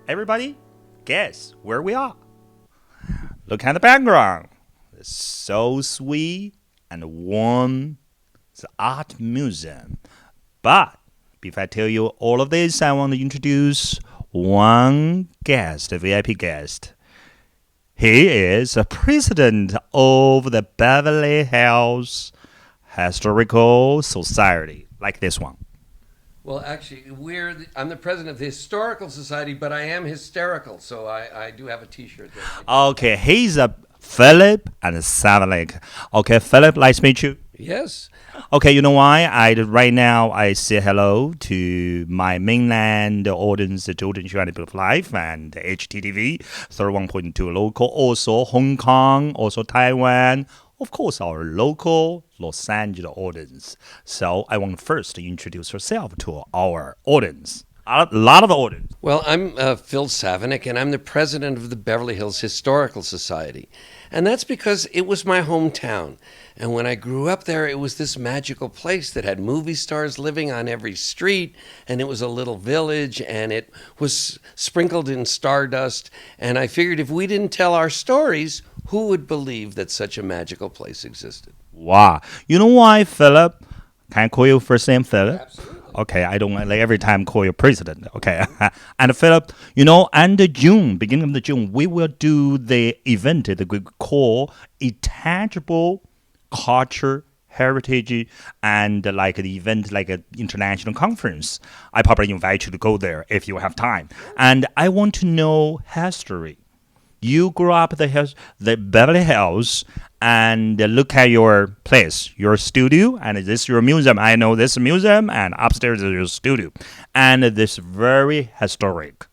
Everybody, guess where we are. Look at the background. It's so sweet and warm. It's an art museum. But before I tell you all of this, I want to introduce one guest, a VIP guest. He is the president of the Beverly Hills Historical Society, like this one. Well, actually, I'm the president of the Historical Society, but I am hysterical, so I do have a T-shirt there. Okay, he's a Philip and Savenick. Okay, Philip, nice to meet you. Yes. Okay, you know why? Right now I say hello to my mainland audience, Jordan Shuan of Life and HTTV, 31.2 local, also Hong Kong, also Taiwan, of course our local Los Angeles audience. So I want first to introduce yourself to our audience. A lot of the audience. Well, I'm Phil Savinick, and I'm the president of the Beverly Hills Historical Society. And that's because it was my hometown. And when I grew up there, it was this magical place that had movie stars living on every street, and it was a little village, and it was sprinkled in stardust. And I figured if we didn't tell our stories, who would believe that such a magical place existed? Wow. You know why, Philip? Can I call you first name Philip? Absolutely. Okay, I don't like every time call you president. Okay, and Philip, you know, and June, beginning of the June, we will do the event that we call Intangible Culture Heritage, and like the event like an international conference. I probably invite you to go there if you have time. And I want to know history. You grew up at the Beverly Hills, and look at your place, your studio, and this is your museum. I know this museum, and upstairs is your studio, and this very historic.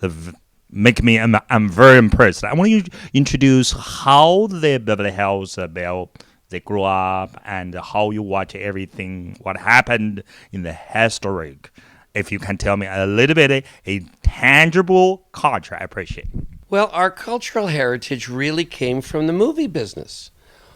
I'm very impressed. I want you to introduce how the Beverly Hills they grew up, and how you watch everything, what happened in the historic. If you can tell me a little bit, a tangible culture, I appreciate it. Well, our cultural heritage really came from the movie business.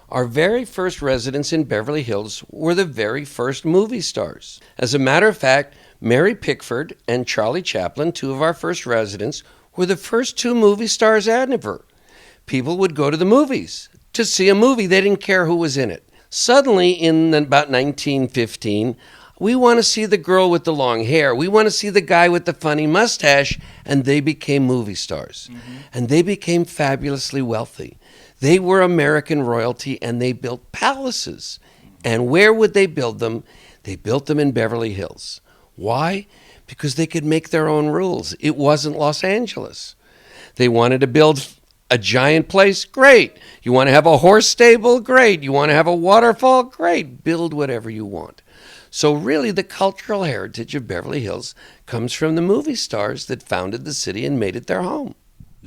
Our very first residents in Beverly Hills were the very first movie stars. As a matter of fact, Mary Pickford and Charlie Chaplin, two of our first residents, were the first two movie stars ever. People would go to the movies to see a movie. They didn't care who was in it. Suddenly, in about 1915, we want to see the girl with the long hair. We want to see the guy with the funny mustache. And they became movie stars. Mm-hmm. And they became fabulously wealthy. They were American royalty, and they built palaces. And where would they build them? They built them in Beverly Hills. Why? Because they could make their own rules. It wasn't Los Angeles. They wanted to build a giant place? Great. You want to have a horse stable? Great. You want to have a waterfall? Great. Build whatever you want. So really, the cultural heritage of Beverly Hills comes from the movie stars that founded the city and made it their home.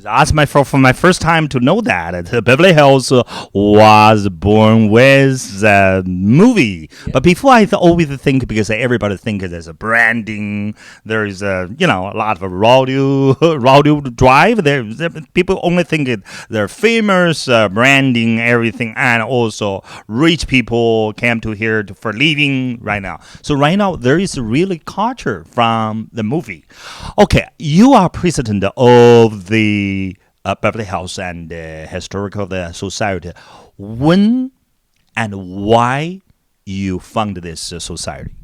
That's for my first time to know that Beverly Hills was born with the movie. Yeah. But before I always think, because everybody thinks there's a branding, there's a lot of radio drive. People only think they're famous branding everything, and also rich people came to here for living right now. So right now there is really culture from the movie. Okay, you are president of the Beverly Hills and Historical Society. When and why you founded this society?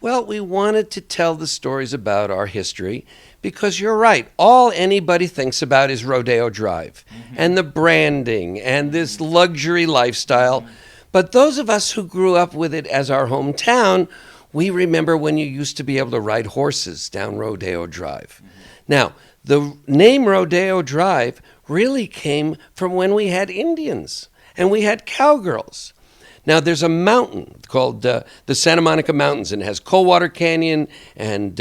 Well, we wanted to tell the stories about our history because you're right. All anybody thinks about is Rodeo Drive and the branding and this luxury lifestyle. But those of us who grew up with it as our hometown, we remember when you used to be able to ride horses down Rodeo Drive. Now, the name Rodeo Drive really came from when we had Indians and we had cowgirls. Now, there's a mountain called the Santa Monica Mountains, and it has Coldwater Canyon and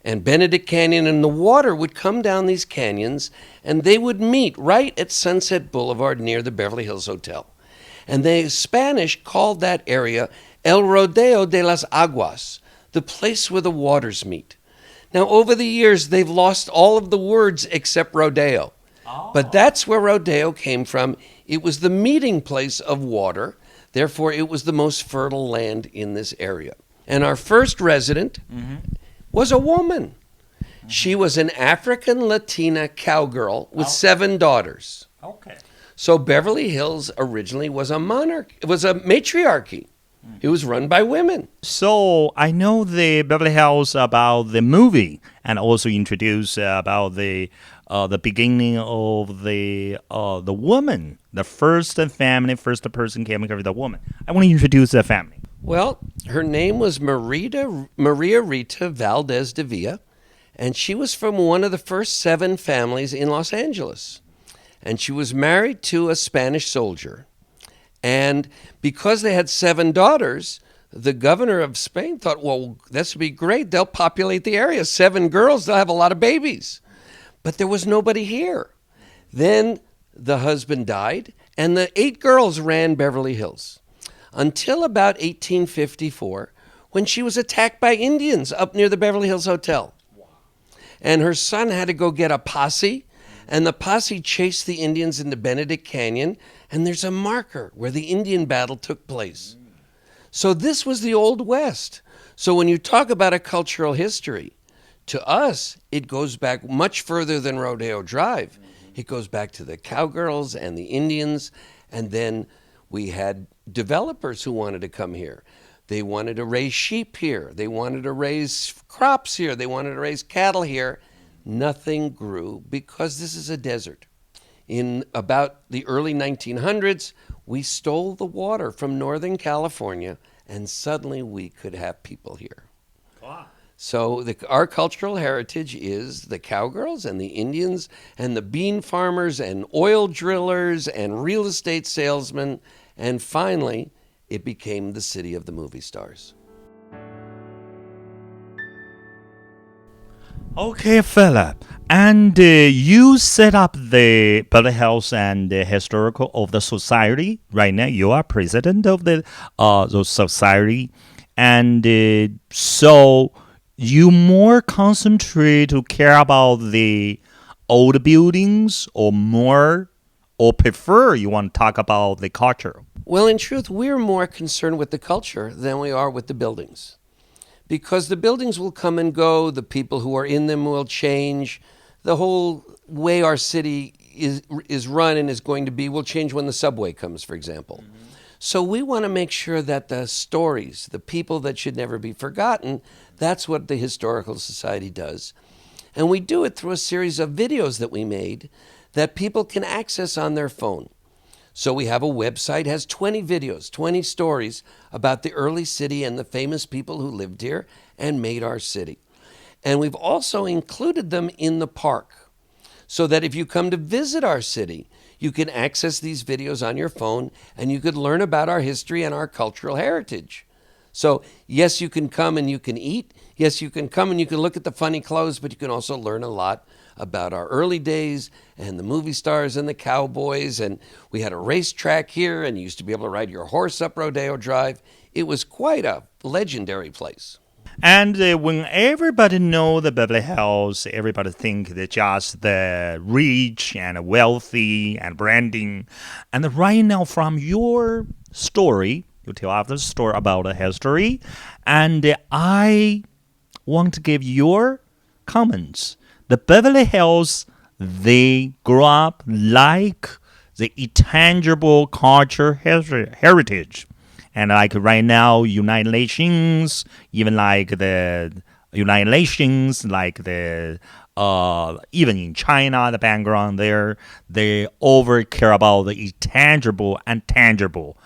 Benedict Canyon, and the water would come down these canyons, and they would meet right at Sunset Boulevard near the Beverly Hills Hotel. And the Spanish called that area El Rodeo de las Aguas, the place where the waters meet. Now, over the years, they've lost all of the words except rodeo. Oh. But that's where rodeo came from. It was the meeting place of water. Therefore, it was the most fertile land in this area. And our first resident was a woman. She was an African Latina cowgirl with 7 daughters. Okay. So Beverly Hills originally was a monarchy. It was a matriarchy. It was run by women. So I know the Beverly Hills about the movie, and also introduce about the beginning of the woman, the first family, first person came here with the woman. I want to introduce the family. Well, her name was Maria Rita Valdez de Villa, and she was from one of the first 7 families in Los Angeles. And she was married to a Spanish soldier. And because they had 7 daughters, the governor of Spain thought, well, this would be great. They'll populate the area. 7 girls, they'll have a lot of babies. But there was nobody here. Then the husband died, and the 8 girls ran Beverly Hills until about 1854, when she was attacked by Indians up near the Beverly Hills Hotel. And her son had to go get a posse, and the posse chased the Indians into Benedict Canyon, and there's a marker where the Indian battle took place. So this was the Old West. So when you talk about a cultural history, to us, it goes back much further than Rodeo Drive. It goes back to the cowgirls and the Indians, and then we had developers who wanted to come here. They wanted to raise sheep here. They wanted to raise crops here. They wanted to raise cattle here. Nothing grew because this is a desert. In about the early 1900s, we stole the water from Northern California, and suddenly we could have people here. Wow. So our cultural heritage is the cowgirls and the Indians and the bean farmers and oil drillers and real estate salesmen, and finally, it became the city of the movie stars. Okay, Philip. And you set up the Beverly Hills and the historical of the society. Right now, you are president of the society, and so you more concentrate to care about the old buildings, or more, or prefer you want to talk about the culture. Well, in truth, we're more concerned with the culture than we are with the buildings. Because the buildings will come and go, the people who are in them will change. The whole way our city is run and is going to be will change when the subway comes, for example. Mm-hmm. So we want to make sure that the stories, the people that should never be forgotten, that's what the Historical Society does. And we do it through a series of videos that we made that people can access on their phone. So we have a website, has 20 videos, 20 stories about the early city and the famous people who lived here and made our city. And we've also included them in the park, so that if you come to visit our city, you can access these videos on your phone and you could learn about our history and our cultural heritage. So yes, you can come and you can eat. Yes, you can come and you can look at the funny clothes, but you can also learn a lot about our early days and the movie stars and the cowboys. And we had a racetrack here, and you used to be able to ride your horse up Rodeo Drive. It was quite a legendary place. And when everybody know the Beverly Hills, everybody think they're just the rich and wealthy and branding. And right now, from your story, you tell us the story about the history, and I want to give your comments. The Beverly Hills, they grow up like the intangible culture heritage. And like right now, United Nations, even like the United Nations, like the even in China, the background there, they over care about the intangible and tangible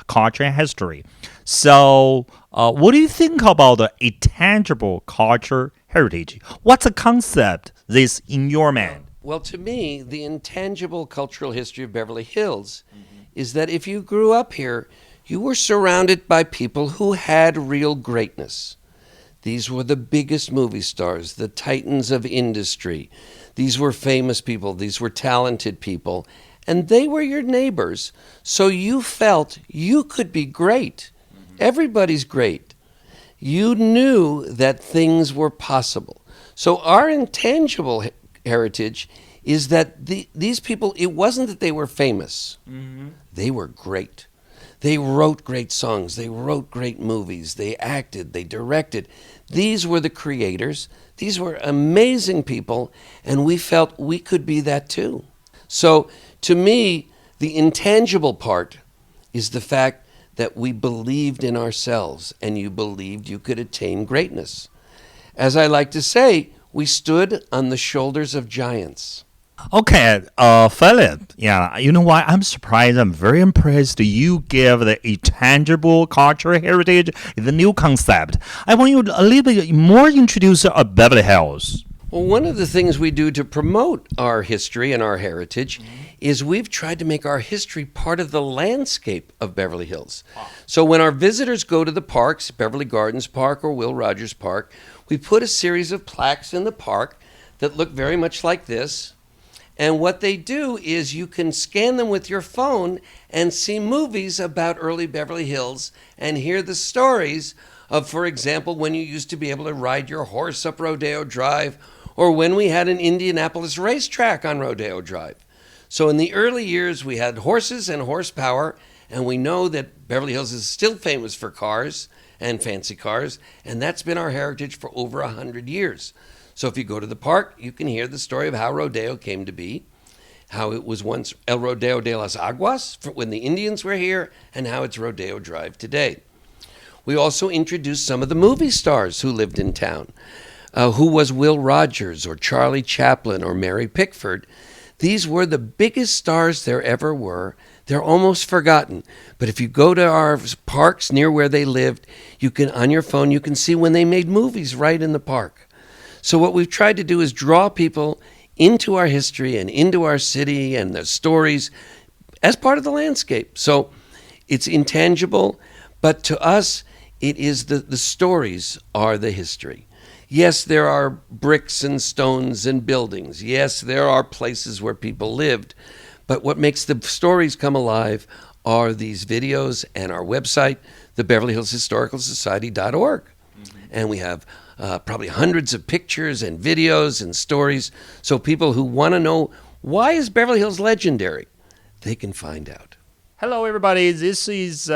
culture and history. So what do you think about the intangible culture heritage? What's the concept this in your mind? Well, to me, the intangible cultural history of Beverly Hills is that if you grew up here, you were surrounded by people who had real greatness. These were the biggest movie stars, the titans of industry. These were famous people. These were talented people. And they were your neighbors. So you felt you could be great. Everybody's great. You knew that things were possible. So our intangible heritage is that these people, it wasn't that they were famous. Mm-hmm. They were great. They wrote great songs. They wrote great movies. They acted. They directed. These were the creators. These were amazing people, and we felt we could be that too. So to me, the intangible part is the fact that we believed in ourselves and you believed you could attain greatness. As I like to say, we stood on the shoulders of giants. Okay, Philip, yeah, you know what? I'm surprised. I'm very impressed. You give the intangible cultural heritage the new concept. I want you a little bit more introduce Beverly Hills. Well, one of the things we do to promote our history and our heritage is we've tried to make our history part of the landscape of Beverly Hills. So when our visitors go to the parks, Beverly Gardens Park or Will Rogers Park, we put a series of plaques in the park that look very much like this. And what they do is you can scan them with your phone and see movies about early Beverly Hills and hear the stories of, for example, when you used to be able to ride your horse up Rodeo Drive, or when we had an Indianapolis racetrack on Rodeo Drive. So in the early years, we had horses and horsepower, and we know that Beverly Hills is still famous for cars and fancy cars, and that's been our heritage for over 100 years. So if you go to the park, you can hear the story of how Rodeo came to be, how it was once El Rodeo de las Aguas when the Indians were here, and how it's Rodeo Drive today. We also introduced some of the movie stars who lived in town. Who was Will Rogers or Charlie Chaplin or Mary Pickford. These were the biggest stars there ever were. They're almost forgotten. But if you go to our parks near where they lived, you can, on your phone, you can see when they made movies right in the park. So what we've tried to do is draw people into our history and into our city and the stories as part of the landscape. So it's intangible, but to us, it is the stories are the history. Yes, there are bricks and stones and buildings. Yes, there are places where people lived. But what makes the stories come alive are these videos and our website, the Beverly Hills Historical Society.org. And we have probably hundreds of pictures and videos and stories. So people who want to know, why is Beverly Hills legendary? They can find out. Hello, everybody. This is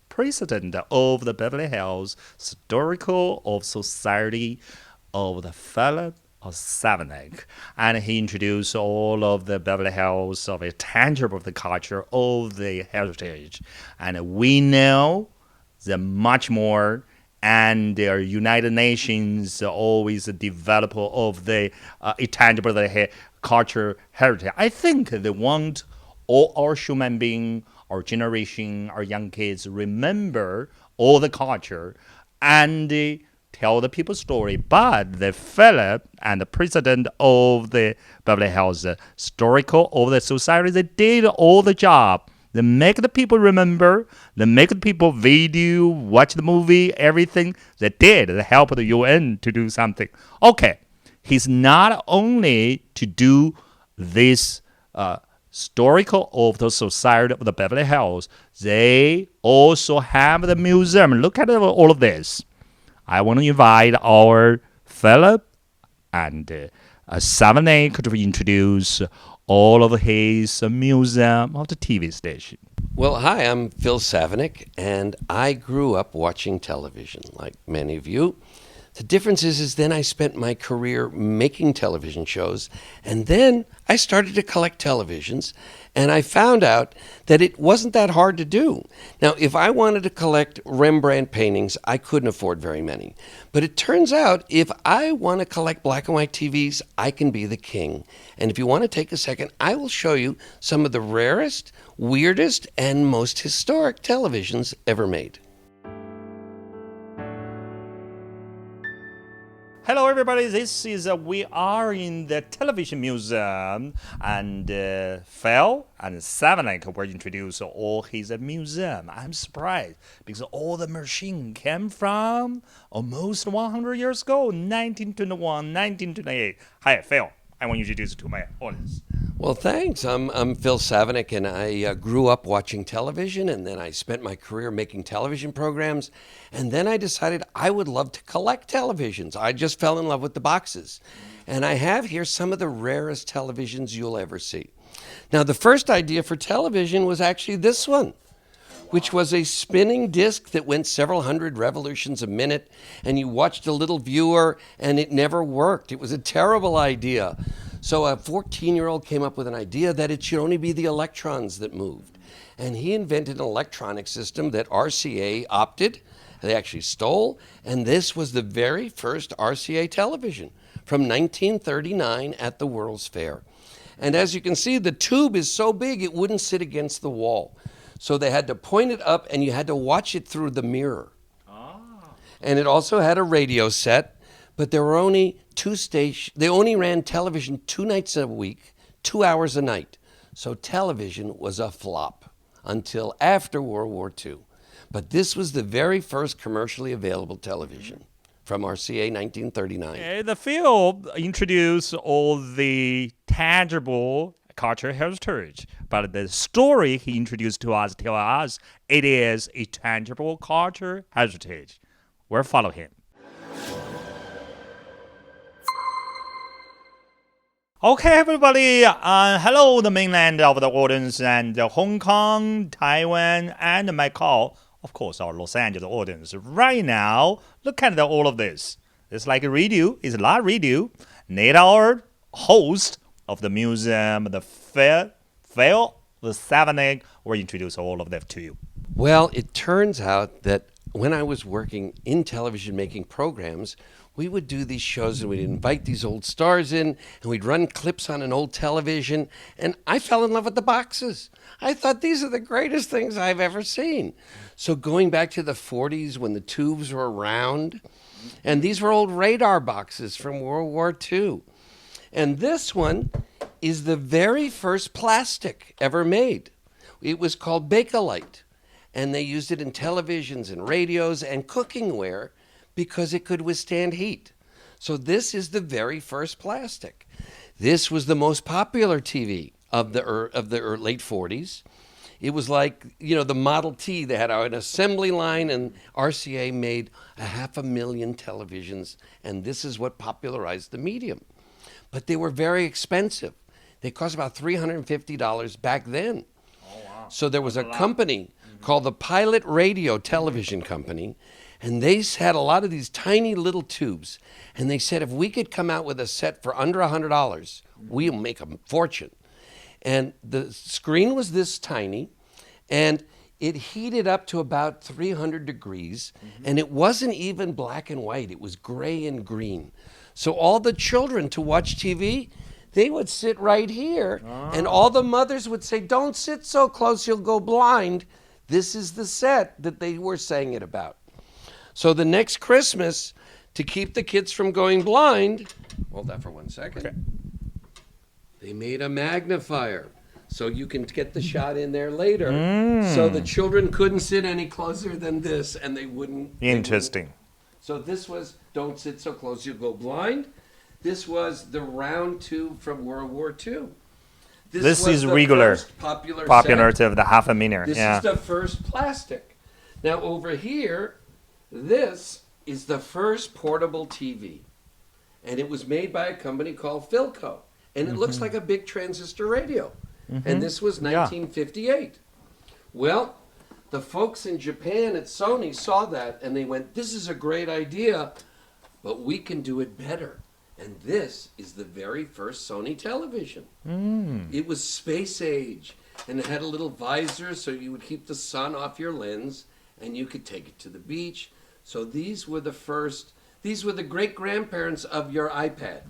president of the Beverly Hills Historical Society of the Philip of Savenick. And he introduced all of the Beverly Hills of a tangible of the culture of the heritage. And we know the much more, and the United Nations always develop of the intangible the culture heritage. I think they want all our human beings, our generation, our young kids remember all the culture and tell the people story. But the Philip and the president of the Beverly Hills Historical of the Society, they did all the job. They make the people remember. They make the people video, watch the movie, everything. They did. They helped the UN to do something. Okay, he's not only to do this historical of the Society of the Beverly Hills, they also have the museum. Look at all of this. I want to invite our Philip and Savinick to introduce all of his museum of the TV station. Well, hi, I'm Phil Savenick, and I grew up watching television, like many of you. The difference is then I spent my career making television shows, and then I started to collect televisions, and I found out that it wasn't that hard to do. Now, if I wanted to collect Rembrandt paintings, I couldn't afford very many. But it turns out if I want to collect black and white TVs, I can be the king. And if you want to take a second, I will show you some of the rarest, weirdest, and most historic televisions ever made. Hello, everybody. This is we are in the television museum, and Phil and Savinick will introduce all his museum. I'm surprised because all the machine came from almost 100 years ago, 1921, 1928. Hi, Phil. I want you to introduce to my audience. Well, thanks. I'm Phil Savenick, and I grew up watching television, and then I spent my career making television programs, and then I decided I would love to collect televisions. I just fell in love with the boxes. And I have here some of the rarest televisions you'll ever see. Now, the first idea for television was actually this one. which was a spinning disc that went several hundred revolutions a minute, and you watched a little viewer, and it never worked. It was a terrible idea. So a 14-year-old came up with an idea that it should only be the electrons that moved. And he invented an electronic system that RCA opted. They actually stole, and this was the very first RCA television from 1939 at the World's Fair. And as you can see, the tube is so big it wouldn't sit against the wall. So they had to point it up, and you had to watch it through the mirror. And it also had a radio set, but there were only two stations. They only ran television 2 nights a week, 2 hours a night. So television was a flop until after World War II. But this was the very first commercially available television from RCA 1939. The film introduced all the tangible cultural heritage, but the story he introduced to us tell us it is a tangible cultural heritage. We'll follow him. Okay, everybody. Hello, the mainland of the audience and Hong Kong, Taiwan, and Macau. Of course, our Los Angeles audience. Right now, look at all of this. It's like a radio. It's a live radio. Nate, our host of the museum, the fair, the Savenick, will introduce all of that to you. Well, it turns out that when I was working in television making programs, we would do these shows and we'd invite these old stars in and we'd run clips on an old television. And I fell in love with the boxes. I thought these are the greatest things I've ever seen. So going back to the 40s when the tubes were round, and these were old radar boxes from World War II. And this one is the very first plastic ever made. It was called Bakelite. And they used it in televisions and radios and cookingware because it could withstand heat. So this is the very first plastic. This was the most popular TV of the late 40s. It was like, the Model T. They had an assembly line, and RCA made 500,000 televisions, and this is what popularized the medium. But they were very expensive. They cost about $350 back then. Oh, wow. So there was a company called the Pilot Radio Television Company, and they had a lot of these tiny little tubes. And they said, if we could come out with a set for under $100, we'll make a fortune. And the screen was this tiny, and it heated up to about 300 degrees, and it wasn't even black and white. It was gray and green. So all the children to watch TV, they would sit right here, and all the mothers would say, don't sit so close, you'll go blind. This is the set that they were saying it about. So the next Christmas, to keep the kids from going blind, hold that for 1 second. Okay. They made a magnifier so you can get the shot in there later. So the children couldn't sit any closer than this, and they wouldn't. Interesting. So this was don't sit so close, you'll go blind. This was the round tube from World War II. This was is regular popular to the 500,000. This is the first plastic. Now over here, this is the first portable TV. And it was made by a company called Philco. And it looks like a big transistor radio. And this was 1958. Well, the folks in Japan at Sony saw that and they went, this is a great idea, but we can do it better. And this is the very first Sony television. It was space age, and it had a little visor so you would keep the sun off your lens, and you could take it to the beach. So these were the great-grandparents of your iPad.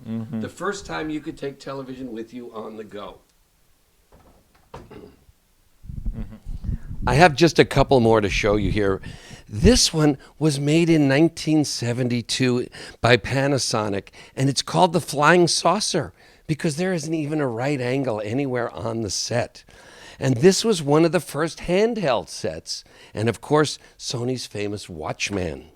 The first time you could take television with you on the go. I have just a couple more to show you here. This one was made in 1972 by Panasonic, and it's called the Flying Saucer because there isn't even a right angle anywhere on the set. And this was one of the first handheld sets, and of course, Sony's famous Watchman.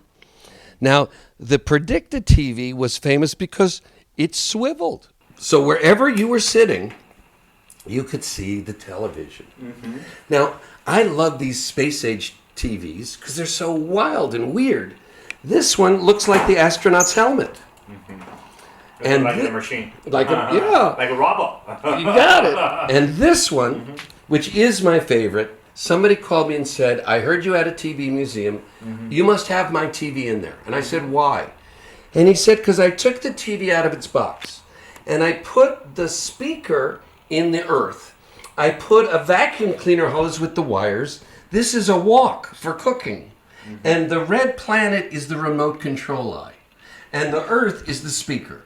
Now, the Predicta TV was famous because it swiveled. So wherever you were sitting, you could see the television. Now, I love these space-age TVs because they're so wild and weird. This one looks like the astronaut's helmet. And like a machine. Like a robot. You got it. And this one, which is my favorite, somebody called me and said, I heard you had a TV museum. You must have my TV in there. And I said, why? And he said, because I took the TV out of its box and I put the speaker in the earth. I put a vacuum cleaner hose with the wires. This is a wok for cooking. And the red planet is the remote control eye. And the earth is the speaker.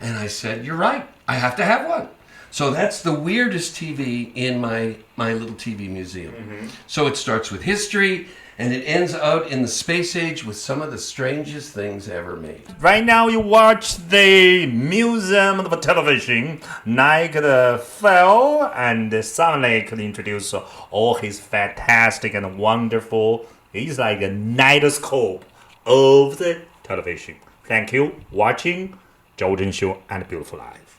And I said, you're right. I have to have one. So that's the weirdest TV in my little TV museum. So it starts with history, and it ends out in the space age with some of the strangest things ever made. Right now, you watch the Museum of Television, like the Phil and Savenick introduce all his fantastic and wonderful. He's like a nightoscope of the television. Thank you watching Jordan Show and Beautiful Life.